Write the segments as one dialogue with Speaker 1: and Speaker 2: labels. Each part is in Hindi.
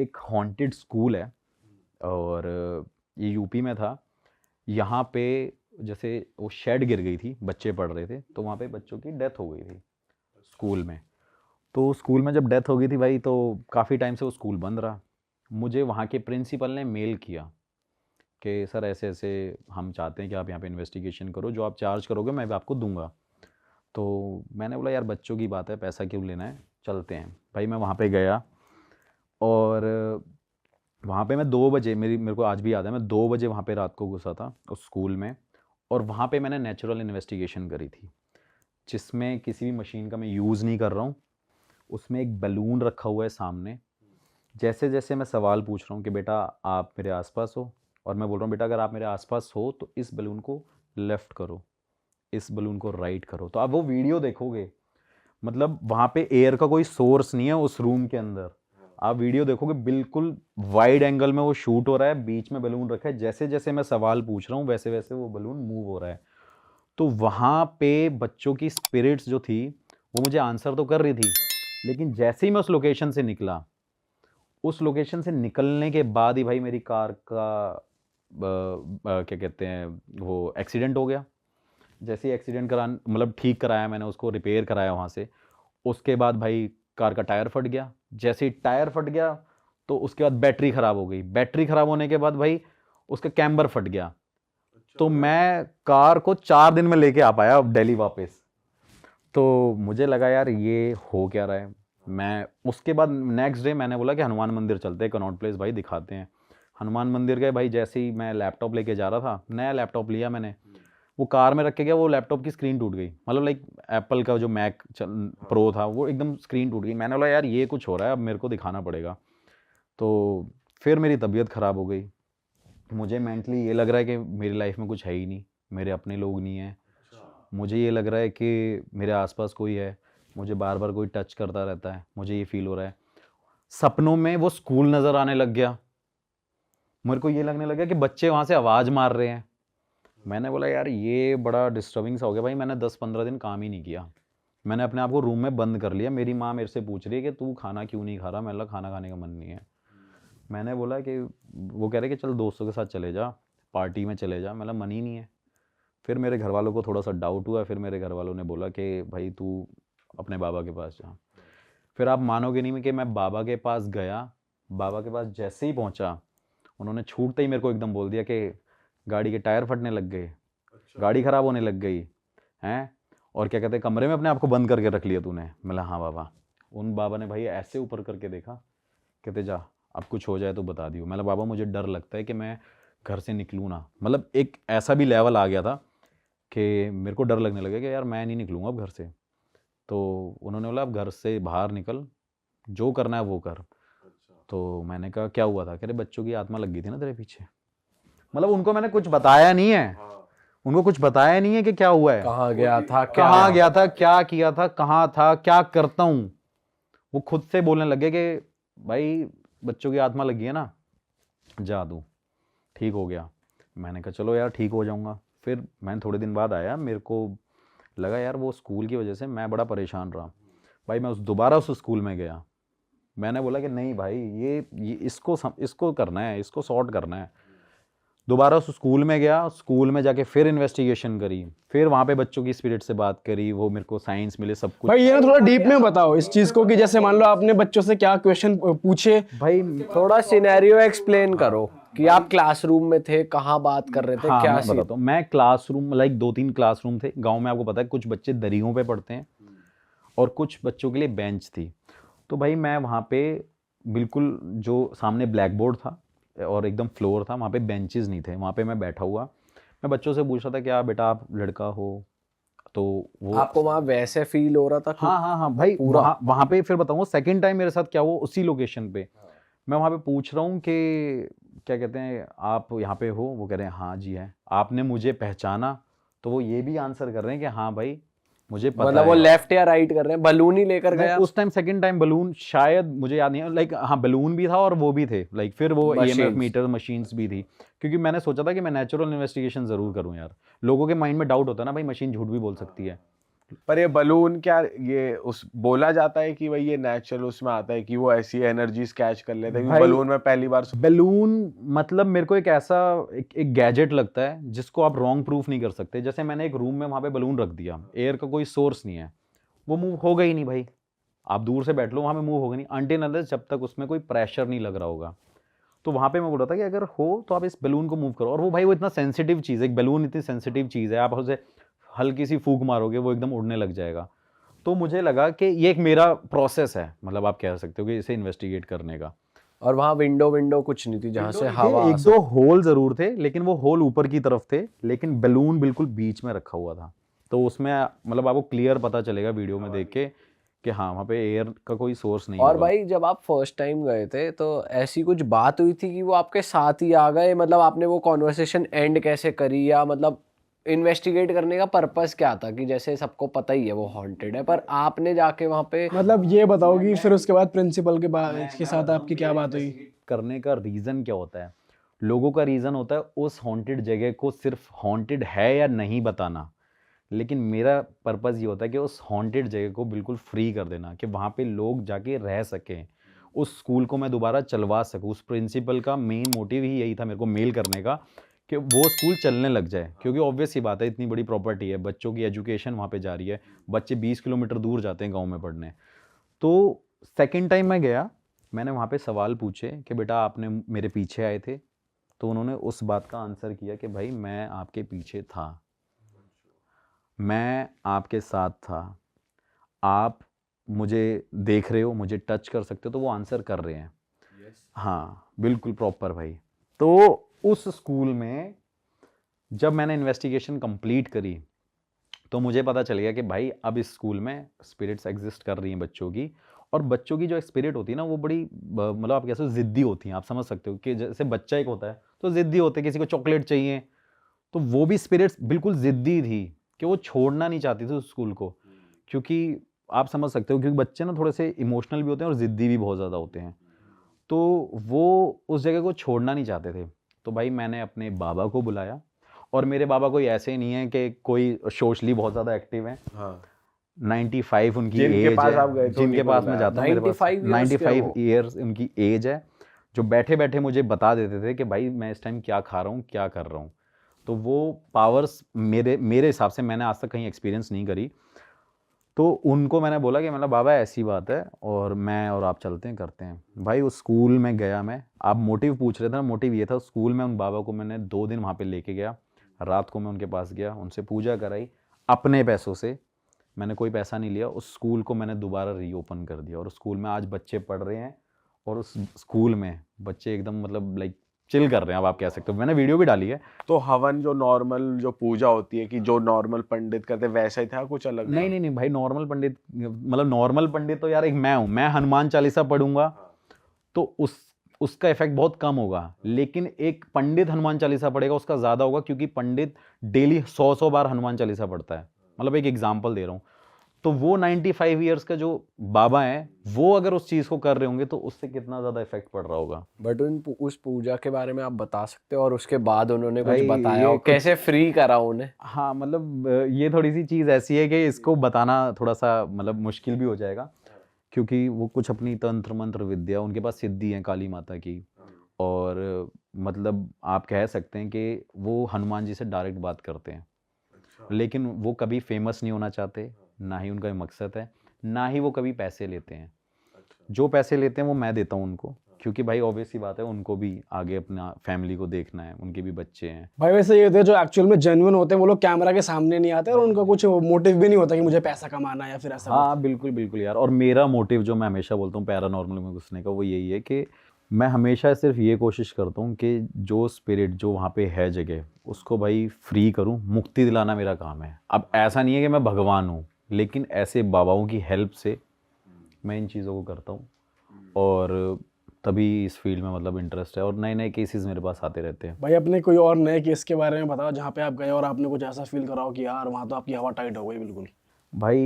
Speaker 1: एक हॉन्टेड स्कूल है और ये यूपी में था। यहाँ पे जैसे वो शेड गिर गई थी, बच्चे पढ़ रहे थे, तो वहाँ पे बच्चों की डेथ हो गई थी स्कूल में। तो स्कूल में जब डेथ हो गई थी भाई, तो काफ़ी टाइम से वो स्कूल बंद रहा। मुझे वहाँ के प्रिंसिपल ने मेल किया कि सर ऐसे ऐसे हम चाहते हैं कि आप यहाँ पे इन्वेस्टिगेशन करो, जो आप चार्ज करोगे मैं भी आपको दूंगा। तो मैंने बोला यार बच्चों की बात है, पैसा क्यों लेना है, चलते हैं। भाई मैं वहाँ पे गया और वहाँ पे मैं 2 बजे, मेरे को आज भी याद है, मैं 2 बजे वहाँ पे रात को घुसा था उस स्कूल में। और वहाँ पे मैंने नेचुरल इन्वेस्टिगेशन करी थी, जिसमें किसी भी मशीन का मैं यूज़ नहीं कर रहा हूँ। उसमें एक बैलून रखा हुआ है सामने। जैसे जैसे मैं सवाल पूछ रहा हूँ कि बेटा आप मेरे आसपास हो, और मैं बोल रहा हूँ बेटा अगर आप मेरे आसपास हो तो इस बैलून को लेफ़्ट करो, इस बैलून को राइट करो, तो आप वो वीडियो देखोगे। मतलब वहाँ पे एयर का कोई सोर्स नहीं है उस रूम के अंदर। आप वीडियो देखोगे, बिल्कुल वाइड एंगल में वो शूट हो रहा है, बीच में बैलून रखा है, जैसे जैसे मैं सवाल पूछ रहा हूँ वैसे वैसे वो बैलून मूव हो रहा है। तो वहाँ पे बच्चों की स्पिरिट्स जो थी वो मुझे आंसर तो कर रही थी, लेकिन जैसे ही मैं उस लोकेशन से निकला, उस लोकेशन से निकलने के बाद ही भाई मेरी कार का क्या कहते हैं वो एक्सीडेंट हो गया। जैसे ही एक्सीडेंट करा, मतलब ठीक कराया मैंने उसको, रिपेयर कराया वहाँ से। उसके बाद भाई कार का टायर फट गया। जैसे ही टायर फट गया तो उसके बाद बैटरी ख़राब हो गई। बैटरी ख़राब होने के बाद भाई उसका कैम्बर फट गया। तो मैं कार को 4 दिन में लेके आ पाया दिल्ली वापस। तो मुझे लगा यार ये हो क्या रहा है। मैं उसके बाद नेक्स्ट डे मैंने बोला कि हनुमान मंदिर चलते हैं, कनॉट प्लेस भाई, दिखाते हैं। हनुमान मंदिर गए भाई। जैसे ही मैं लैपटॉप लेके जा रहा था, नया लैपटॉप लिया मैंने, वो कार में रख के गया, वो लैपटॉप की स्क्रीन टूट गई। मतलब लाइक एप्पल का जो मैक प्रो था वो एकदम स्क्रीन टूट गई। मैंने बोला यार ये कुछ हो रहा है, अब मेरे को दिखाना पड़ेगा। तो फिर मेरी तबीयत ख़राब हो गई। मुझे मेंटली ये लग रहा है कि मेरी लाइफ में कुछ है ही नहीं, मेरे अपने लोग नहीं हैं। मुझे ये लग रहा है कि मेरे आसपास कोई है, मुझे बार बार कोई टच करता रहता है, मुझे ये फील हो रहा है। सपनों में वो स्कूल नज़र आने लग गया। मेरे को ये लगने लगा कि बच्चे वहाँ से आवाज़ मार रहे हैं। मैंने बोला यार ये बड़ा डिस्टर्बिंग सा हो गया भाई। मैंने 10-15 दिन काम ही नहीं किया। मैंने अपने आप को रूम में बंद कर लिया। मेरी माँ मेरे से पूछ रही है कि तू खाना क्यों नहीं खा रहा। मैंने बोला खाना खाने का मन नहीं है। मैंने बोला कि वो कह रहे कि चल दोस्तों के साथ चले जा, पार्टी में चले जा। मतलब मन ही नहीं है। फिर मेरे घर वालों को थोड़ा सा डाउट हुआ। फिर मेरे घर वालों ने बोला कि भाई तू अपने बाबा के पास जा। फिर आप मानोगे नहीं कि मैं बाबा के पास गया। बाबा के पास जैसे ही पहुंचा, उन्होंने छूटते ही मेरे को एकदम बोल दिया कि गाड़ी के टायर फटने लग गए, गाड़ी ख़राब होने लग गई हैं, और क्या कहते हैं कमरे में अपने आप को बंद करके रख लिया तूने। मैं हाँ बाबा। उन बाबा ने भाई ऐसे ऊपर करके देखा, कहते जा अब कुछ हो जाए तो बता दियो। मतलब बाबा मुझे डर लगता है कि मैं घर से निकलूँ ना। मतलब एक ऐसा भी लेवल आ गया था कि मेरे को डर लगने लगा कि यार मैं नहीं निकलूँगा अब घर से। तो उन्होंने बोला अब घर से बाहर निकल, जो करना है वो कर। तो मैंने कहा क्या हुआ था? कह रहे बच्चों की आत्मा लग गई थी ना तेरे पीछे। मतलब उनको मैंने कुछ बताया नहीं है, उनको कुछ बताया नहीं है कि क्या हुआ है,
Speaker 2: कहाँ गया था,
Speaker 1: कहाँ गया था, क्या किया था, कहाँ था, क्या करता हूँ। वो खुद से बोलने लगे कि भाई बच्चों की आत्मा लगी है ना, जा दूँ, ठीक हो गया। मैंने कहा चलो यार ठीक हो जाऊँगा। फिर मैं थोड़े दिन बाद आया, मेरे को लगा यार वो स्कूल की वजह से मैं बड़ा परेशान रहा। भाई मैं दोबारा उस स्कूल में गया। मैंने बोला कि नहीं भाई ये इसको करना है, इसको सॉर्ट करना है। दोबारा उस स्कूल में गया, स्कूल में जाके फिर इन्वेस्टिगेशन करी, फिर वहाँ पे बच्चों की स्पिरिट से बात करी, वो मेरे को साइंस मिले, सब कुछ।
Speaker 2: भाई ये ना थोड़ा डीप में बताओ इस चीज को कि जैसे मान लो आपने बच्चों से क्या क्वेश्चन पूछे।
Speaker 1: भाई
Speaker 3: थोड़ा सिनेरियो एक्सप्लेन करो कि आप क्लासरूम में थे, कहाँ बात कर रहे थे,
Speaker 1: हाँ
Speaker 3: क्या
Speaker 1: मैं बताता हूँ। मैं क्लासरूम, लाइक 2-3 क्लासरूम थे गांव में, आपको पता है कुछ बच्चे दरियों पे पढ़ते हैं और कुछ बच्चों के लिए बेंच थी। तो भाई मैं वहाँ पे बिल्कुल, जो सामने ब्लैक बोर्ड था और एकदम फ्लोर था, वहाँ पे बेंचेस नहीं थे। वहाँ पे मैं बैठा हुआ, मैं बच्चों से पूछ रहा था क्या बेटा आप लड़का हो? तो वो
Speaker 3: आपको वहां वैसे फील हो रहा था कि
Speaker 1: हाँ हाँ हाँ भाई,
Speaker 3: पूरा
Speaker 1: वहाँ वहाँ पे फिर बताऊँगा सेकंड टाइम मेरे साथ क्या हुआ उसी लोकेशन पे। मैं वहाँ पे पूछ रहा हूँ कि क्या कहते हैं आप यहाँ पे हो? वो कह रहे हैं हाँ जी है। आपने मुझे पहचाना? तो वो ये भी आंसर कर रहे हैं कि हाँ भाई मुझे पता
Speaker 3: मतलब वो
Speaker 1: है।
Speaker 3: लेफ्ट या राइट कर रहे हैं, बलून ही लेकर
Speaker 1: नहीं
Speaker 3: गया
Speaker 1: उस टाइम सेकंड टाइम बलून, शायद मुझे याद नहीं है, लाइक हाँ बलून भी था और वो भी थे, लाइक फिर वो ईएमएफ
Speaker 3: मशीन्स।
Speaker 1: मीटर मशीन्स भी थी। क्योंकि मैंने सोचा था कि मैं नेचुरल इन्वेस्टिगेशन ज़रूर करूँ यार। लोगों के माइंड में डाउट होता है ना भाई, मशीन झूठ भी बोल सकती है।
Speaker 4: पर ये बलून क्या ये उस बोला जाता है कि भाई ये नेचुरल उसमें आता है कि वो ऐसी एनर्जीज कैच कर लेते हैं?
Speaker 1: भाई,
Speaker 4: बलून में पहली बार
Speaker 1: बैलून मतलब मेरे को एक ऐसा एक गैजेट लगता है जिसको आप रॉन्ग प्रूफ नहीं कर सकते। जैसे मैंने एक रूम में वहां पे बलून रख दिया, एयर का कोई सोर्स नहीं है, वो मूव होगा ही नहीं भाई। आप दूर से बैठ लो, वहां पे मूव होगा नहीं अनटिल अनलेस जब तक उसमें कोई प्रेशर नहीं लग रहा होगा। तो वहां पे मैं बोल रहा था कि अगर हो तो आप इस बैलून को मूव करो। और वो भाई वो इतना सेंसिटिव चीज़ है, एक बैलून इतनी सेंसिटिव चीज़ है, आप उसे हल्की सी फूंक मारोगे वो एकदम उड़ने लग जाएगा। तो मुझे लगा कि ये एक मेरा प्रोसेस है, मतलब आप कह सकते हो कि इसे इन्वेस्टिगेट करने का।
Speaker 3: और वहाँ विंडो कुछ नहीं थी जहाँ से हवा
Speaker 1: एक दो होल जरूर थे, लेकिन वो होल ऊपर की तरफ थे, लेकिन बैलून बिल्कुल बीच में रखा हुआ था। तो उसमें मतलब आपको क्लियर पता चलेगा वीडियो में देख के कि हाँ वहाँ पे एयर का कोई सोर्स नहीं
Speaker 3: और
Speaker 1: होगा।
Speaker 3: भाई जब आप फर्स्ट टाइम गए थे तो ऐसी कुछ बात हुई थी कि वो आपके साथ ही आ गए? मतलब आपने वो कॉन्वर्सेशन एंड कैसे करी, या मतलब इन्वेस्टिगेट करने का पर्पस क्या था? कि जैसे सबको पता ही है वो हॉन्टेड है, पर आपने जाके वहाँ पे
Speaker 2: मतलब ये बताओ कि फिर उसके बाद प्रिंसिपल के साथ आपकी क्या बात हुई?
Speaker 1: करने का रीज़न क्या होता है? लोगों का रीज़न होता है उस हॉन्टेड जगह को सिर्फ हॉन्टेड है या नहीं बताना, लेकिन मेरा पर्पज़ ये होता है कि उस हॉन्टेड जगह को बिल्कुल फ्री कर देना, कि वहाँ पे लोग जाके रह सकें, उस स्कूल को मैं दोबारा चलवा सकूँ। उस प्रिंसिपल का मेन मोटिव ही यही था मेरे को मेल करने का, कि वो स्कूल चलने लग जाए। क्योंकि ऑब्वियस सी बात है, इतनी बड़ी प्रॉपर्टी है, बच्चों की एजुकेशन वहाँ पे जा रही है, बच्चे 20 किलोमीटर दूर जाते हैं गाँव में पढ़ने। तो सेकेंड टाइम मैं गया, मैंने वहाँ पे सवाल पूछे कि बेटा आपने मेरे पीछे आए थे? तो उन्होंने उस बात का आंसर किया कि भाई मैं आपके पीछे था, मैं आपके साथ था, आप मुझे देख रहे हो, मुझे टच कर सकते हो। तो वो आंसर कर रहे हैं। हाँ बिल्कुल प्रॉपर भाई। तो उस स्कूल में जब मैंने इन्वेस्टिगेशन कंप्लीट करी तो मुझे पता चल गया कि भाई अब इस स्कूल में स्पिरिट्स एग्जिस्ट कर रही हैं बच्चों की। और बच्चों की जो स्पिरिट होती है ना वो बड़ी मतलब आप कैसे ज़िद्दी होती हैं। आप समझ सकते हो कि जैसे बच्चा एक होता है तो ज़िद्दी होते हैं, किसी को चॉकलेट चाहिए, तो वो भी स्पिरिट्स बिल्कुल ज़िद्दी थी कि वो छोड़ना नहीं चाहती थी उस स्कूल को। क्योंकि आप समझ सकते हो, क्योंकि बच्चे ना थोड़े से इमोशनल भी होते हैं और ज़िद्दी भी बहुत ज़्यादा होते हैं, तो वो उस जगह को छोड़ना नहीं चाहते थे। तो भाई मैंने अपने बाबा को बुलाया, और मेरे बाबा कोई ऐसे नहीं है कि कोई सोशली बहुत ज़्यादा एक्टिव हैं।
Speaker 4: हाँ
Speaker 1: 95 उनकी
Speaker 4: जिनके
Speaker 1: एज
Speaker 4: पास
Speaker 1: है,
Speaker 4: आप गए थे
Speaker 1: जिनके
Speaker 4: उन्हीं को
Speaker 1: पास मैं
Speaker 4: बुलाया।
Speaker 1: जाता हूँ, मेरे पास
Speaker 3: 95 years के
Speaker 1: 95
Speaker 3: हो?
Speaker 1: ईयर्स उनकी एज है, जो बैठे बैठे मुझे बता देते थे कि भाई मैं इस टाइम क्या खा रहा हूँ, क्या कर रहा हूँ। तो वो पावर्स मेरे हिसाब से मैंने आज तक कहीं एक्सपीरियंस नहीं करी। तो उनको मैंने बोला कि मतलब बाबा ऐसी बात है और मैं और आप चलते हैं, करते हैं। भाई उस स्कूल में गया मैं, आप मोटिव पूछ रहे थे ना, मोटिव ये था स्कूल में उन बाबा को मैंने 2 दिन वहाँ पे लेके गया। रात को मैं उनके पास गया, उनसे पूजा कराई अपने पैसों से, मैंने कोई पैसा नहीं लिया। उस स्कूल को मैंने दोबारा रीओपन कर दिया और उस स्कूल में आज बच्चे पढ़ रहे हैं। और उस स्कूल में बच्चे एकदम मतलब लाइक चिल कर रहे हैं, अब आप कह सकते हो। मैंने वीडियो भी डाली है।
Speaker 4: तो हवन जो नॉर्मल जो पूजा होती है कि जो नॉर्मल पंडित करते हैं वैसा ही था, कुछ अलग था?
Speaker 1: नहीं नहीं नहीं भाई, नॉर्मल पंडित मतलब नॉर्मल पंडित तो यार एक मैं हूँ, मैं हनुमान चालीसा पढ़ूंगा तो उसका इफेक्ट बहुत कम होगा। लेकिन एक पंडित हनुमान चालीसा पढ़ेगा उसका ज़्यादा होगा, क्योंकि पंडित डेली 100 बार हनुमान चालीसा पढ़ता है। मतलब एक एग्जाम्पल दे रहा हूँ। तो वो 95 ईयर्स का जो बाबा है वो अगर उस चीज़ को कर रहे होंगे तो उससे कितना ज़्यादा इफेक्ट पड़ रहा होगा।
Speaker 3: बट उस पूजा के बारे में आप बता सकते हो? और उसके बाद उन्होंने कुछ
Speaker 1: भाई,
Speaker 3: बताया
Speaker 1: ये
Speaker 3: हो?
Speaker 1: कुछ-
Speaker 3: कैसे फ्री करा उन्हें?
Speaker 1: हाँ मतलब ये थोड़ी सी चीज़ ऐसी है कि इसको बताना थोड़ा सा मतलब मुश्किल भी हो जाएगा, क्योंकि वो कुछ अपनी तंत्र मंत्र विद्या, उनके पास सिद्धि है काली माता की। और मतलब आप कह सकते हैं कि वो हनुमान जी से डायरेक्ट बात करते हैं। लेकिन वो कभी फेमस नहीं होना चाहते, ना ही उनका ये मकसद है, ना ही वो कभी पैसे लेते हैं। जो पैसे लेते हैं वो मैं देता हूँ उनको, क्योंकि भाई ऑब्वियस सी बात है उनको भी आगे अपना फैमिली को देखना है, उनके भी बच्चे हैं।
Speaker 2: भाई वैसे ये होते हैं जो एक्चुअल में जेन्युइन होते हैं वो लोग कैमरा के सामने नहीं आते और उनका कुछ मोटिव भी नहीं होता कि मुझे पैसा कमाना है या फिर ऐसा
Speaker 1: हाँ बिल्कुल बिल्कुल यार। और मेरा मोटिव जो मैं हमेशा बोलता हूँ पैरानॉर्मल में घुसने का, वो यही है कि मैं हमेशा सिर्फ ये कोशिश करता हूँ कि जो स्पिरिट जो वहाँ पे है जगह, उसको भाई फ्री करूँ, मुक्ति दिलाना मेरा काम है। अब ऐसा नहीं है कि मैं भगवान हूँ, लेकिन ऐसे बाबाओं की हेल्प से मैं इन चीज़ों को करता हूँ। और तभी इस फील्ड में मतलब इंटरेस्ट है, और नए नए केसेस मेरे पास आते रहते हैं।
Speaker 2: भाई अपने कोई और नए केस के बारे में बताओ जहाँ पे आप गए और आपने कुछ ऐसा फील करा हो कि यार वहाँ तो आपकी हवा टाइट हो गई बिल्कुल।
Speaker 1: भाई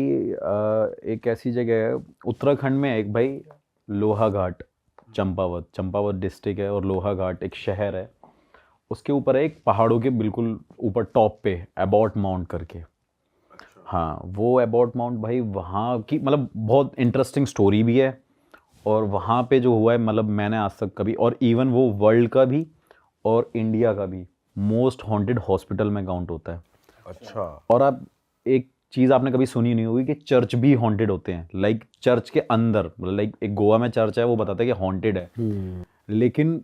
Speaker 1: एक ऐसी जगह है उत्तराखंड में, एक भाई लोहा घाट, चंपावत डिस्ट्रिक्ट है, और लोहा घाट एक शहर है। उसके ऊपर एक पहाड़ों के बिल्कुल ऊपर टॉप पे एबॉट माउंट करके, हाँ, वो एबॉट माउंट भाई वहाँ की मतलब बहुत इंटरेस्टिंग स्टोरी भी है। और वहाँ पे जो हुआ है मतलब मैंने आज तक कभी, और इवन वो वर्ल्ड का भी और इंडिया का भी मोस्ट हॉन्टेड हॉस्पिटल में काउंट होता है।
Speaker 4: अच्छा।
Speaker 1: और आप एक चीज़ आपने कभी सुनी नहीं होगी कि चर्च भी हॉन्टेड होते हैं, लाइक चर्च के अंदर, मतलब लाइक एक गोवा में चर्च है वो बताता है कि हॉन्टेड है, लेकिन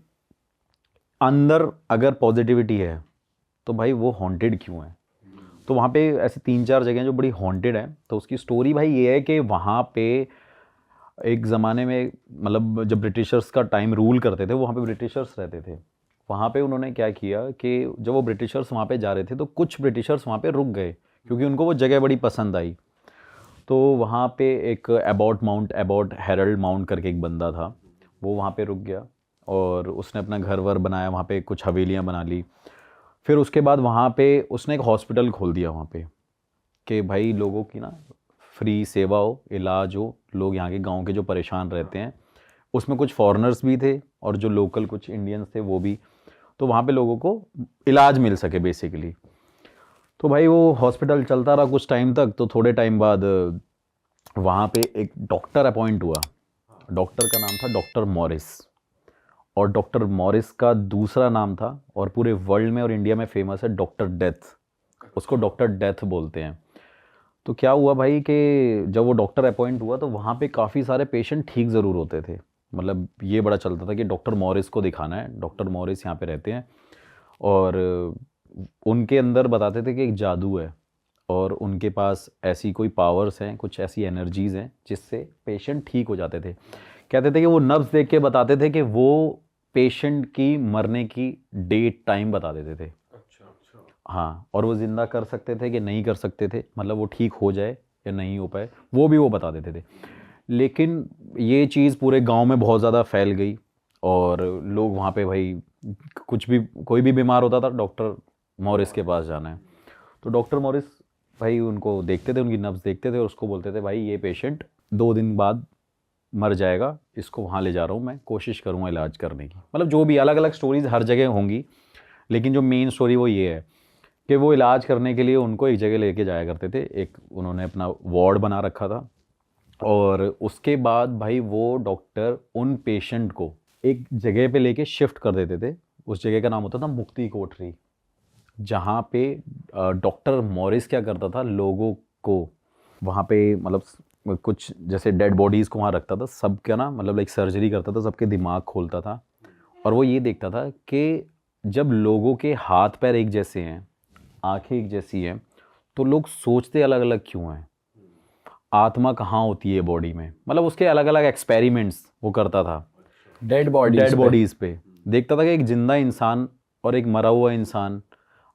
Speaker 1: अंदर अगर पॉजिटिविटी है तो भाई वो हॉन्टेड क्यों है? तो वहाँ पे ऐसे 3-4 जगह जो बड़ी हॉन्टेड है। तो उसकी स्टोरी भाई ये है कि वहाँ पे एक ज़माने में मतलब जब ब्रिटिशर्स का टाइम रूल करते थे, वहाँ पे ब्रिटिशर्स रहते थे। वहाँ पे उन्होंने क्या किया कि जब वो ब्रिटिशर्स वहाँ पे जा रहे थे तो कुछ ब्रिटिशर्स वहाँ पे रुक गए क्योंकि उनको वो जगह बड़ी पसंद आई। तो वहाँ पे एक एबॉट हेरल्ड माउंट करके एक बंदा था, वो वहाँ पे रुक गया और उसने अपना घर वर बनाया, वहाँ पे कुछ हवेलियाँ बना ली। फिर उसके बाद वहाँ पे उसने एक हॉस्पिटल खोल दिया वहाँ पे कि भाई लोगों की ना फ्री सेवा हो, इलाज हो, लोग यहाँ के गांव के जो परेशान रहते हैं, उसमें कुछ फॉरेनर्स भी थे और जो लोकल कुछ इंडियंस थे वो भी, तो वहाँ पे लोगों को इलाज मिल सके बेसिकली। तो भाई वो हॉस्पिटल चलता रहा कुछ टाइम तक। तो थोड़े टाइम बाद वहाँ पे एक डॉक्टर अपॉइंट हुआ। डॉक्टर का नाम था डॉक्टर मॉरिस, और डॉक्टर मॉरिस का दूसरा नाम था और पूरे वर्ल्ड में और इंडिया में फेमस है डॉक्टर डेथ। उसको डॉक्टर डेथ बोलते हैं। तो क्या हुआ भाई कि जब वो डॉक्टर अपॉइंट हुआ तो वहाँ पे काफ़ी सारे पेशेंट ठीक ज़रूर होते थे, मतलब ये बड़ा चलता था कि डॉक्टर मॉरिस को दिखाना है, डॉक्टर मॉरिस यहाँ पे रहते हैं। और उनके अंदर बताते थे कि एक जादू है और उनके पास ऐसी कोई पावर्स हैं, कुछ ऐसी एनर्जीज़ हैं जिससे पेशेंट ठीक हो जाते थे। कहते थे कि वो नब्ज़ देख के बताते थे कि वो पेशेंट की मरने की डेट टाइम बता देते थे। हाँ, और वो ज़िंदा कर सकते थे कि नहीं कर सकते थे, मतलब वो ठीक हो जाए या नहीं हो पाए वो भी वो बता देते थे। लेकिन ये चीज़ पूरे गांव में बहुत ज़्यादा फैल गई और लोग वहाँ पे भाई कुछ भी, कोई भी बीमार होता था डॉक्टर मॉरिस के पास जाना है। तो डॉक्टर मॉरिस भाई उनको देखते थे, उनकी नब्ज़ देखते थे और उसको बोलते थे भाई ये पेशेंट 2 दिन बाद मर जाएगा, इसको वहाँ ले जा रहा हूँ, मैं कोशिश करूँगा इलाज करने की। मतलब जो भी अलग अलग स्टोरीज़ हर जगह होंगी, लेकिन जो मेन स्टोरी वो ये है कि वो इलाज करने के लिए उनको एक जगह लेके जाया करते थे। एक उन्होंने अपना वार्ड बना रखा था और उसके बाद भाई वो डॉक्टर उन पेशेंट को एक जगह पे लेके शिफ्ट कर देते थे। उस जगह का नाम होता था मुक्ति कोठरी, जहाँ पे डॉक्टर मॉरिस क्या करता था, लोगों को वहाँ पे मतलब कुछ जैसे डेड बॉडीज़ को वहाँ रखता था, सबका ना मतलब लाइक सर्जरी करता था, सबके दिमाग खोलता था। और वो ये देखता था कि जब लोगों के हाथ पैर एक जैसे हैं, आंखें एक जैसी हैं, तो लोग सोचते अलग अलग क्यों हैं, आत्मा कहाँ होती है बॉडी में, मतलब उसके अलग अलग एक्सपेरिमेंट्स वो करता था
Speaker 2: डेड
Speaker 1: बॉडीज़ पे। देखता था कि एक जिंदा इंसान और एक मरा हुआ इंसान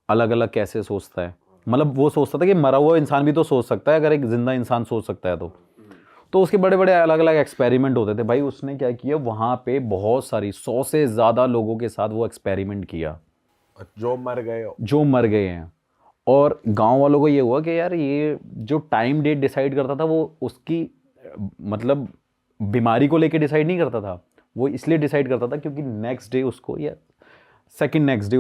Speaker 1: अलग अलग कैसे सोचता है। मतलब वो सोचता था कि मरा हुआ इंसान भी तो सोच सकता है अगर एक जिंदा इंसान सोच सकता है तो उसके बड़े बड़े अलग अलग एक्सपेरिमेंट होते थे। भाई उसने क्या किया, वहाँ पे बहुत सारी 100 से ज़्यादा लोगों के साथ वो एक्सपेरिमेंट किया
Speaker 4: जो
Speaker 1: मर गए हैं। और गांव वालों को ये हुआ कि यार ये जो टाइम डेट डिसाइड करता था वो उसकी मतलब बीमारी को लेके डिसाइड नहीं करता था, वो इसलिए डिसाइड करता था क्योंकि नेक्स्ट डे उसको या सेकंड नेक्स्ट डे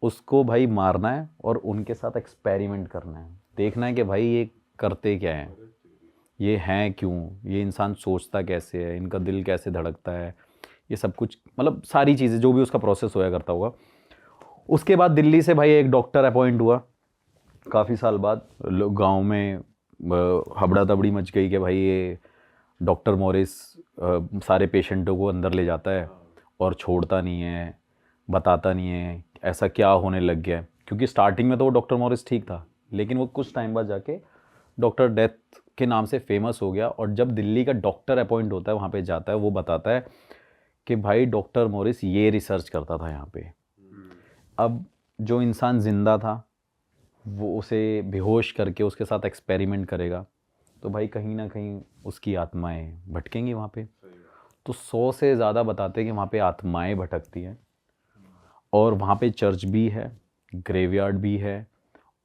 Speaker 1: उसको भाई मारना है और उनके साथ एक्सपेरिमेंट करना है, देखना है कि भाई ये करते क्या हैं, ये हैं क्यों, ये इंसान सोचता कैसे है, इनका दिल कैसे धड़कता है, ये सब कुछ मतलब सारी चीज़ें जो भी उसका प्रोसेस होया करता होगा। उसके बाद दिल्ली से भाई एक डॉक्टर अपॉइंट हुआ काफ़ी साल बाद। लोग गांव में हबड़ा तबड़ी मच गई कि भाई ये डॉक्टर मॉरिस सारे पेशेंटों को अंदर ले जाता है और छोड़ता नहीं है, बताता नहीं है ऐसा क्या होने लग गया है। क्योंकि स्टार्टिंग में तो वो डॉक्टर मॉरिस ठीक था, लेकिन वो कुछ टाइम बाद जाके डॉक्टर डेथ के नाम से फेमस हो गया। और जब दिल्ली का डॉक्टर अपॉइंट होता है वहाँ पे जाता है, वो बताता है कि भाई डॉक्टर मॉरिस ये रिसर्च करता था यहाँ पे। अब जो इंसान ज़िंदा था वो उसे बेहोश करके उसके साथ एक्सपेरिमेंट करेगा, तो भाई कहीं ना कहीं उसकी आत्माएं भटकेंगी वहाँ पे। तो 100 से ज़्यादा बताते हैं कि वहाँ पे आत्माएं भटकती हैं और वहाँ पे चर्च भी है, ग्रेवयार्ड भी है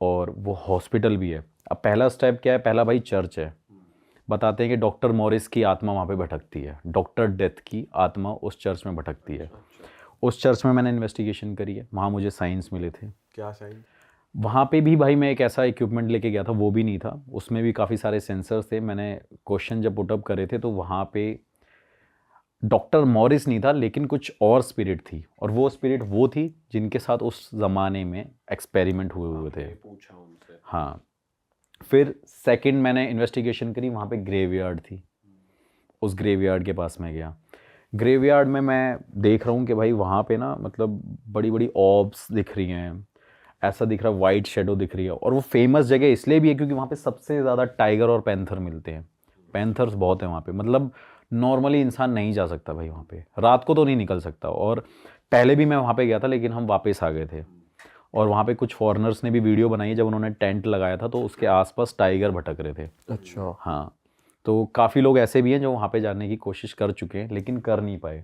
Speaker 1: और वो हॉस्पिटल भी है। अब पहला स्टेप क्या है, पहला भाई चर्च है। बताते हैं कि डॉक्टर मॉरिस की आत्मा वहाँ पे भटकती है, डॉक्टर डेथ की आत्मा उस चर्च में भटकती है। उस चर्च में मैंने इन्वेस्टिगेशन करी है, वहाँ मुझे साइंस मिले थे।
Speaker 4: क्या साइंस?
Speaker 1: वहाँ पे भी भाई मैं एक ऐसा इक्विपमेंट लेके गया था, वो भी नहीं था, उसमें भी काफ़ी सारे सेंसर्स थे। मैंने क्वेश्चन जब पुटअप करे थे तो वहाँ पे डॉक्टर मॉरिस नहीं था, लेकिन कुछ और स्पिरिट थी, और वो स्पिरिट वो थी जिनके साथ उस ज़माने में एक्सपेरिमेंट हुए थे।
Speaker 4: पूछा उनसे।
Speaker 1: हाँ, फिर सेकंड मैंने इन्वेस्टिगेशन करी, वहाँ पे ग्रेवयार्ड थी, उस ग्रेवयार्ड के पास मैं गया। ग्रेवयार्ड में मैं देख रहा हूँ कि भाई वहाँ पे ना मतलब बड़ी बड़ी ऑब्स दिख रही हैं, ऐसा दिख रहा है, वाइट शेडो दिख रही है। और वो फेमस जगह इसलिए भी है क्योंकि वहाँ पे सबसे ज़्यादा टाइगर और पैंथर मिलते हैं। पैंथर्स बहुत हैं वहाँ पे, मतलब नॉर्मली इंसान नहीं जा सकता भाई वहाँ पे, रात को तो नहीं निकल सकता। और पहले भी मैं वहाँ पे गया था, लेकिन हम वापस आ गए थे। और वहाँ पे कुछ फॉरेनर्स ने भी वीडियो बनाई जब उन्होंने टेंट लगाया था, तो उसके आसपास टाइगर भटक रहे थे।
Speaker 3: अच्छा।
Speaker 1: हाँ, तो काफ़ी लोग ऐसे भी हैं जो वहाँ पे जाने की कोशिश कर चुके हैं लेकिन कर नहीं पाए।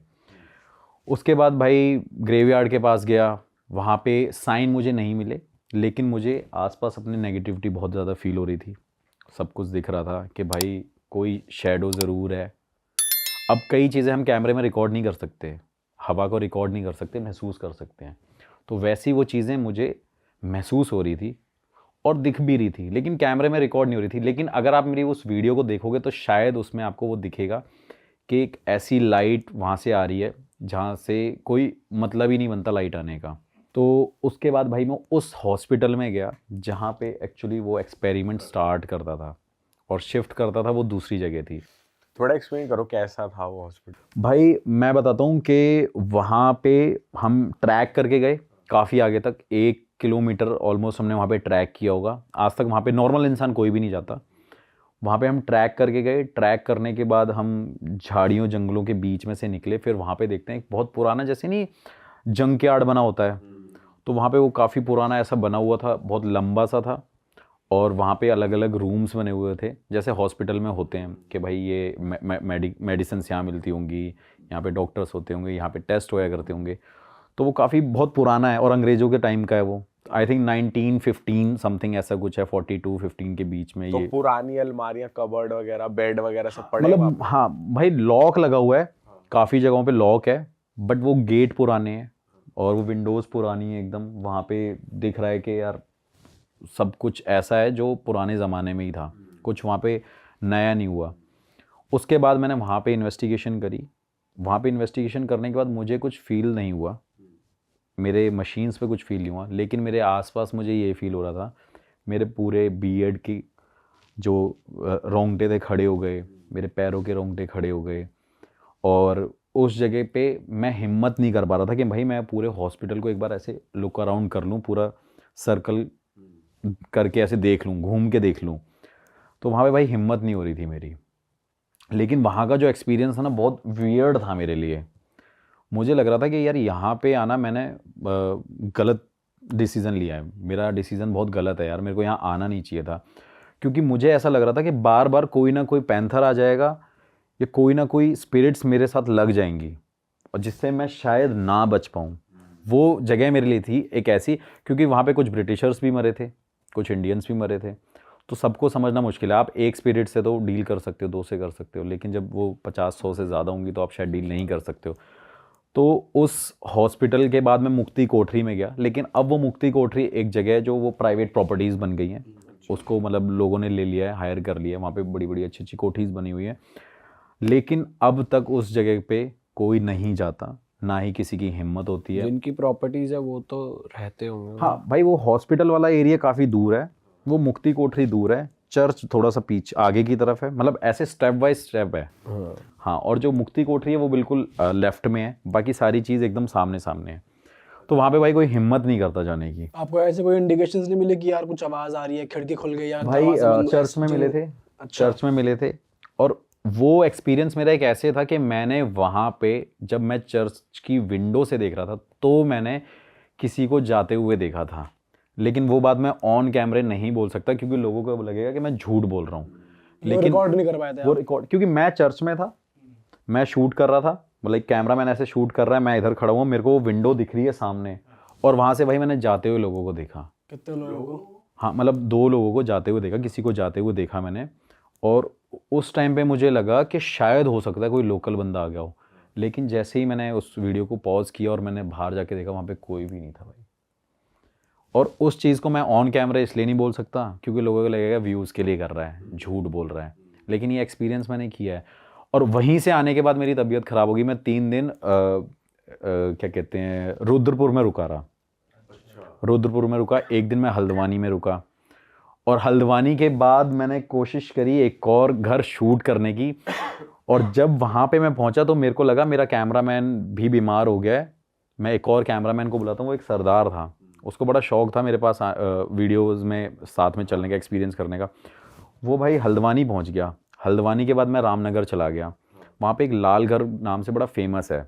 Speaker 1: उसके बाद भाई ग्रेवयार्ड के पास गया, वहाँ पे साइन मुझे नहीं मिले, लेकिन मुझे आसपास अपनी नेगेटिविटी बहुत ज़्यादा फील हो रही थी। सब कुछ दिख रहा था कि भाई कोई शैडो ज़रूर है। अब कई चीज़ें हम कैमरे में रिकॉर्ड नहीं कर सकते, हवा को रिकॉर्ड नहीं कर सकते, महसूस कर सकते हैं। तो वैसी वो चीज़ें मुझे महसूस हो रही थी और दिख भी रही थी, लेकिन कैमरे में रिकॉर्ड नहीं हो रही थी। लेकिन अगर आप मेरी उस वीडियो को देखोगे तो शायद उसमें आपको वो दिखेगा कि एक ऐसी लाइट वहाँ से आ रही है जहाँ से कोई मतलब ही नहीं बनता लाइट आने का। तो उसके बाद भाई मैं उस हॉस्पिटल में गया जहाँ पे एक्चुअली वो एक्सपेरिमेंट स्टार्ट करता था और शिफ्ट करता था, वो दूसरी जगह थी।
Speaker 4: थोड़ा एक्सप्लेन करो कैसा था वो हॉस्पिटल।
Speaker 1: भाई मैं बताता हूँ कि वहाँ पे हम ट्रैक करके गए काफ़ी आगे तक, 1 किलोमीटर ऑलमोस्ट हमने वहाँ पे ट्रैक किया होगा। आज तक वहाँ पे नॉर्मल इंसान कोई भी नहीं जाता। वहाँ पे हम ट्रैक करके गए, ट्रैक करने के बाद हम झाड़ियों जंगलों के बीच में से निकले। फिर वहाँ पे देखते हैं एक बहुत पुराना, जैसे नहीं जंक यार्ड बना होता है, तो वहाँ पे वो काफ़ी पुराना ऐसा बना हुआ था, बहुत लंबा सा था। और वहाँ पे अलग अलग रूम्स बने हुए थे, जैसे हॉस्पिटल में होते हैं कि भाई ये मेडिसिन यहाँ मिलती होंगी, यहाँ पे डॉक्टर्स होते होंगे, यहाँ पे टेस्ट होया करते होंगे। तो वो काफ़ी बहुत पुराना है और अंग्रेज़ों के टाइम का है वो। आई थिंक 1915 समथिंग ऐसा कुछ है, 42-15 के बीच में
Speaker 4: तो
Speaker 1: ये।
Speaker 4: पुरानी अलमारियां, कबर्ड वगैरह, बेड वगैरह सब पड़े हैं वहाँ
Speaker 1: मतलब
Speaker 4: पे?
Speaker 1: हाँ भाई, लॉक लगा हुआ है, काफ़ी जगहों पे लॉक है, बट वो गेट पुराने हैं और वो विंडोज़ पुरानी है एकदम। वहाँ पे दिख रहा है कि यार सब कुछ ऐसा है जो पुराने ज़माने में ही था, कुछ वहाँ पे नया नहीं हुआ। उसके बाद मैंने वहाँ पे इन्वेस्टिगेशन करी। वहाँ पे इन्वेस्टिगेशन करने के बाद मुझे कुछ फील नहीं हुआ, मेरे मशीन्स पे कुछ फील नहीं हुआ, लेकिन मेरे आसपास मुझे ये फील हो रहा था, मेरे पूरे बियर्ड की जो रोंगटे थे खड़े हो गए, मेरे पैरों के रोंगटे खड़े हो गए। और उस जगह पे मैं हिम्मत नहीं कर पा रहा था कि भाई मैं पूरे हॉस्पिटल को एक बार ऐसे लुक अराउंड कर लूँ, पूरा सर्कल करके ऐसे देख लूँ, घूम के देख लूँ। तो वहाँ पे भाई हिम्मत नहीं हो रही थी मेरी। लेकिन वहाँ का जो एक्सपीरियंस था ना, बहुत वियर्ड था मेरे लिए। मुझे लग रहा था कि यार यहाँ पे आना मैंने गलत डिसीज़न लिया है, मेरा डिसीज़न बहुत गलत है यार, मेरे को यहाँ आना नहीं चाहिए था। क्योंकि मुझे ऐसा लग रहा था कि बार बार कोई ना कोई पैंथर आ जाएगा या कोई ना कोई स्पिरिट्स मेरे साथ लग जाएंगी और जिससे मैं शायद ना बच पाऊँ। वो जगह मेरे लिए थी एक ऐसी, क्योंकि वहाँ पे कुछ ब्रिटिशर्स भी मरे थे, कुछ इंडियंस भी मरे थे। तो सबको समझना मुश्किल है। आप एक स्पिरिट से तो डील कर सकते हो, 2 से कर सकते हो, लेकिन जब वो 50-100 से ज़्यादा होंगी तो आप शायद डील नहीं कर सकते हो। तो उस हॉस्पिटल के बाद मैं मुक्ति कोठरी में गया, लेकिन अब वो मुक्ति कोठरी एक जगह है जो वो प्राइवेट प्रॉपर्टीज़ बन गई हैं, उसको मतलब लोगों ने ले लिया है, हायर कर लिया है। वहाँ पे बड़ी बड़ी अच्छी अच्छी कोठीज़ बनी हुई है, लेकिन अब तक उस जगह पे कोई नहीं जाता, ना ही किसी की हिम्मत होती है।
Speaker 3: जिनकी प्रॉपर्टीज है वो तो रहते होंगे।
Speaker 1: हाँ भाई, वो हॉस्पिटल वाला एरिया काफ़ी दूर है, वो मुक्ति कोठरी दूर है, चर्च थोड़ा सा पीछे आगे की तरफ है, मतलब ऐसे स्टेप बाय स्टेप है।
Speaker 3: हाँ।
Speaker 1: हाँ, और जो मुक्ति कोठरी है वो बिल्कुल लेफ्ट में है, बाकी सारी चीज़ एकदम सामने सामने है। तो वहाँ पे भाई कोई हिम्मत नहीं करता जाने की।
Speaker 2: आपको ऐसे कोई इंडिकेशंस नहीं मिले कि यार कुछ आवाज आ रही है, खिड़की खुल गई या
Speaker 1: भाई
Speaker 2: दरवाजा बंद,
Speaker 1: चर्च में मिले थे, चर्च में मिले थे। और वो एक्सपीरियंस मेरा एक ऐसे था कि मैंने वहाँ पे जब मैं चर्च की विंडो से देख रहा था तो मैंने किसी को जाते हुए देखा था, लेकिन वो बात मैं ऑन कैमरे नहीं बोल सकता क्योंकि लोगों को लगेगा कि मैं झूठ बोल रहा हूँ। लेकिन
Speaker 2: रिकॉर्ड नहीं कर पाए थे
Speaker 1: वो
Speaker 2: आप?
Speaker 1: रिकॉर्ड, क्योंकि मैं चर्च में था, मैं शूट कर रहा था, मतलब एक कैमरा मैन ऐसे शूट कर रहा है, मैं इधर खड़ा हूँ, मेरे को वो विंडो दिख रही है सामने, और वहाँ से भाई मैंने जाते हुए लोगों को देखा।
Speaker 2: कितने लोगों को?
Speaker 1: हाँ, मतलब 2 लोगों को जाते हुए देखा, किसी को जाते हुए देखा मैंने। और उस टाइम पे मुझे लगा कि शायद हो सकता है कोई लोकल बंदा आ गया हो, लेकिन जैसे ही मैंने उस वीडियो को पॉज किया और मैंने बाहर जाके देखा, वहाँ पे कोई भी नहीं था भाई। और उस चीज़ को मैं ऑन कैमरा इसलिए नहीं बोल सकता क्योंकि लोगों को लगेगा व्यूज़ के लिए कर रहा है, झूठ बोल रहा है, लेकिन ये एक्सपीरियंस मैंने किया है। और वहीं से आने के बाद मेरी तबीयत ख़राब होगी। मैं 3 दिन क्या कहते हैं, रुद्रपुर में रुका रहा। रुद्रपुर में रुका, एक दिन मैं हल्द्वानी में रुका, और हल्द्वानी के बाद मैंने कोशिश करी एक और घर शूट करने की। और जब वहाँ पे मैं पहुँचा तो मेरे को लगा मेरा कैमरामैन भी बीमार हो गया है। मैं एक और कैमरामैन को बुलाता हूँ, वो एक सरदार था, उसको बड़ा शौक था मेरे पास वीडियोस में साथ में चलने का, एक्सपीरियंस करने का। वो भाई हल्द्वानी पहुँच गया। हल्द्वानी के बाद मैं रामनगर चला गया। वहाँ पे एक लालगढ़ नाम से बड़ा फेमस है,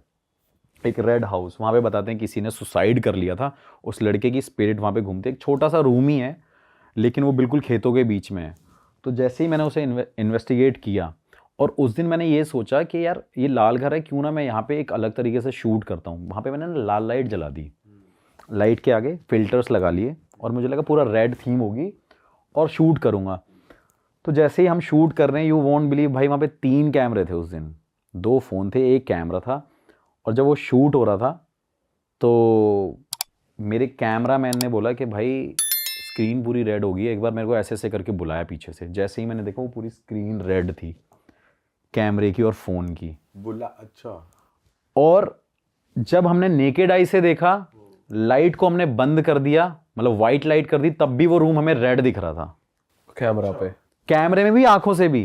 Speaker 1: एक रेड हाउस। वहाँ पे बताते हैं किसी ने सुसाइड कर लिया था, उस लड़के की स्पिरिट वहाँ पे घूमती है। एक छोटा सा रूम ही है लेकिन वो बिल्कुल खेतों के बीच में है। तो जैसे ही मैंने उसे इन्वेस्टिगेट किया, और उस दिन मैंने ये सोचा कि यार ये लाल घर है, क्यों ना मैं यहाँ पे एक अलग तरीके से शूट करता हूँ। वहाँ पे मैंने ना लाल लाइट जला दी, लाइट के आगे फिल्टर्स लगा लिए, और मुझे लगा पूरा रेड थीम होगी और शूट करूँगा। तो जैसे ही हम शूट कर रहे हैं, यू वोंट बिलीव भाई, वहाँ पे 3 कैमरे थे उस दिन, 2 फ़ोन थे, 1 कैमरा था। और जब वो शूट हो रहा था तो मेरे कैमरामैन ने बोला कि भाई स्क्रीन पूरी रेड हो गई है, एक बार मेरे को ऐसे ऐसे करके बुलाया पीछे से। जैसे ही मैंने देखा वो पूरी स्क्रीन रेड थी, कैमरे की और फ़ोन की।
Speaker 4: अच्छा।
Speaker 1: और जब हमने नेकेड आई से देखा, लाइट को हमने बंद कर दिया, मतलब वाइट लाइट कर दी, तब भी वो रूम हमें रेड दिख रहा था,
Speaker 3: कैमरा पे,
Speaker 1: कैमरे में भी, आंखों से भी।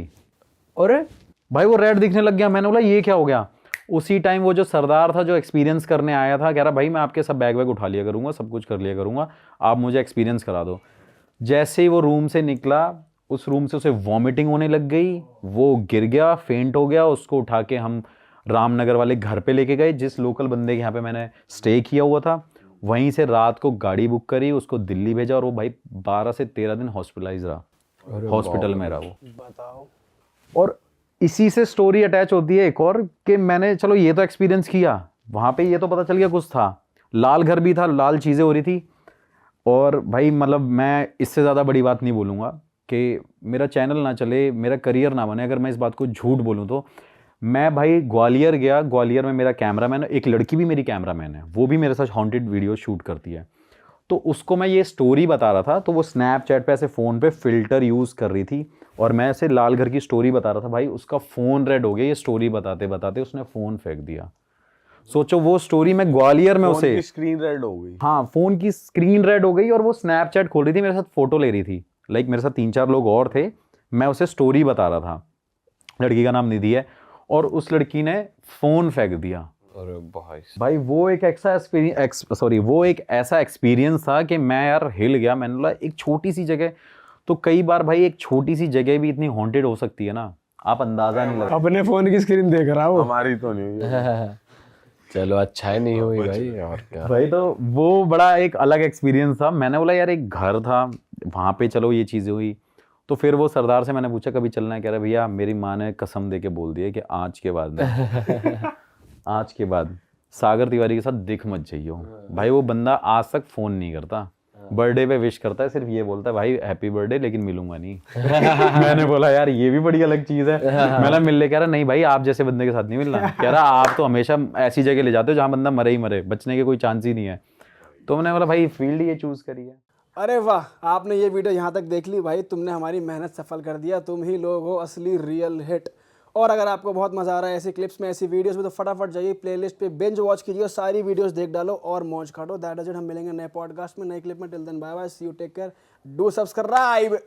Speaker 3: अरे
Speaker 1: भाई वो रेड दिखने लग गया। मैंने बोला ये क्या हो गया। उसी टाइम वो जो सरदार था जो एक्सपीरियंस करने आया था, कह रहा भाई मैं आपके सब बैग वैग उठा लिया करूँगा, सब कुछ कर लिया करूँगा, आप मुझे एक्सपीरियंस करा दो। जैसे ही वो रूम से निकला, उस रूम से उसे वॉमिटिंग होने लग गई, वो गिर गया, फेंट हो गया। उसको उठा के हम रामनगर वाले घर पे लेके गए, जिस लोकल बंदे के यहाँ पे मैंने स्टे किया हुआ था। वहीं से रात को गाड़ी बुक करी, उसको दिल्ली भेजा, और वो भाई 12 से 13 दिन हॉस्पिटलाइज रहा, हॉस्पिटल में रहा वो।
Speaker 2: बताओ।
Speaker 1: और इसी से स्टोरी अटैच होती है एक और, कि मैंने चलो ये तो एक्सपीरियंस किया, वहाँ पे ये तो पता चल गया कुछ था, लाल घर भी था, लाल चीज़ें हो रही थी। और भाई मतलब मैं इससे ज़्यादा बड़ी बात नहीं बोलूँगा कि मेरा चैनल ना चले, मेरा करियर ना बने अगर मैं इस बात को झूठ बोलूँ तो। मैं भाई ग्वालियर गया, ग्वालियर में मेरा कैमरामैन, एक लड़की भी मेरी कैमरामैन है, वो भी मेरे साथ हॉन्टेड वीडियो शूट करती है। तो उसको मैं ये स्टोरी बता रहा था, तो वो स्नैपचैट पे ऐसे फ़ोन पे फ़िल्टर यूज़ कर रही थी, और मैं ऐसे लाल घर की स्टोरी बता रहा था। भाई उसका फ़ोन रेड हो गया ये स्टोरी बताते बताते, उसने फ़ोन फेंक दिया। सोचो वो स्टोरी मैं ग्वालियर में उसे,
Speaker 4: स्क्रीन रेड हो गई।
Speaker 1: हाँ फ़ोन की स्क्रीन रेड हो गई, और वो स्नैपचैट खोल रही थी, मेरे साथ फ़ोटो ले रही थी। लाइक मेरे साथ 3-4 लोग और थे, मैं उसे स्टोरी बता रहा था। लड़की का नाम निधि है, और उस लड़की ने फ़ोन फेंक दिया।
Speaker 3: अरे
Speaker 1: भाई वो एक ऐसा एक्सपीरियंस था कि मैं यार हिल गया। मैंने बोला एक छोटी सी जगह, तो कई बार भाई एक छोटी सी जगह भी इतनी हॉन्टेड हो सकती है ना, आप अंदाज़ा नहीं लगा।
Speaker 2: अपने फोन की स्क्रीन देख रहा हो।
Speaker 4: हमारी तो नहीं हुई है।
Speaker 3: चलो अच्छा है, नहीं हुई भाई, और क्या।
Speaker 1: भाई तो वो बड़ा एक अलग एक्सपीरियंस था। मैंने बोला यार एक घर था वहाँ पे, चलो ये चीज़ें हुई। तो फिर वो सरदार से मैंने पूछा कभी चलना है, कह रहा भैया मेरी माँ ने कसम दे के बोल दिया कि आज के बाद नहीं, आज के बाद सागर तिवारी के साथ दिख मत जाइयो। भाई वो बंदा आज तक फ़ोन नहीं करता, बर्थडे पे विश करता है, सिर्फ ये बोलता है भाई हैप्पी बर्थडे, लेकिन मिलूंगा नहीं। मैंने बोला यार ये भी बड़ी अलग चीज़ है। मैंने मिल ले, कह रहा नहीं भाई आप जैसे बंदे के साथ नहीं मिलना। कह रहा आप तो हमेशा ऐसी जगह ले जाते हो जहाँ बंदा मरे ही मरे, बचने के कोई चांस ही नहीं है। तो मैंने बोला भाई फील्ड ये चूज़ करी है।
Speaker 2: अरे वाह, आपने ये वीडियो यहाँ तक देख ली भाई, तुमने हमारी मेहनत सफल कर दिया। तुम ही लोग हो असली रियल हिट। और अगर आपको बहुत मजा आ रहा है ऐसी क्लिप्स में, ऐसी वीडियोस में, तो फटाफट जाइए प्लेलिस्ट पे बिंज वॉच कीजिए, सारी वीडियोस देख डालो और मौज काटो। That is it. हम मिलेंगे नए पॉडकास्ट में, नए क्लिप में। Till then bye bye, see you, take care, do subscribe.